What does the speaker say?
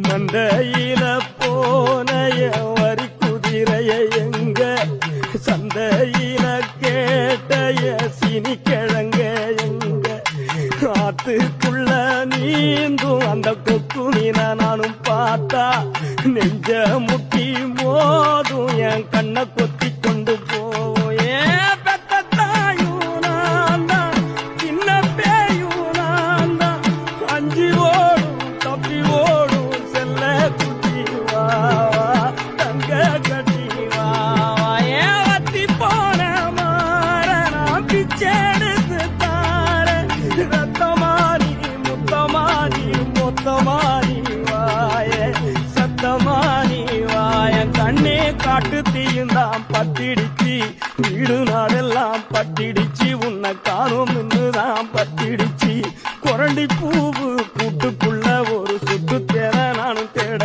மந்தையில போனைய வரி குதிரைய எங்க சந்தையில கேட்டைய சினி கிழங்க எங்க ஆத்துக்குள்ள நீந்தும் அந்த கொக்கு மீன நானும் பார்த்தா நெஞ்ச முட்டி மோதும் என் கண்ணை கொத்தி கொண்டு போவோம் ஏன் பெத்த தாயும் நான் தான் சின்ன பேயும் நான் தான் அஞ்சி ஓடும் தப்பி ஓடும் செல்ல குட்டி வா தங்க கட்டி வா ஏன் வத்தி போன மாற நான் பிச்செடுத்து தார ரத்தமானி முத்தமானி மொத்தமானி வாய சத்தமானி வாய கண்ணே காட்டு தீயுந்தான் பத்திடிச்சு வீடு நாடெல்லாம் பட்டிடிச்சு உன்னை காணும் தான் பத்திடிச்சு குரண்டி பூவு கூட்டுக்குள்ள ஒரு சுத்து தேர நானும் தேட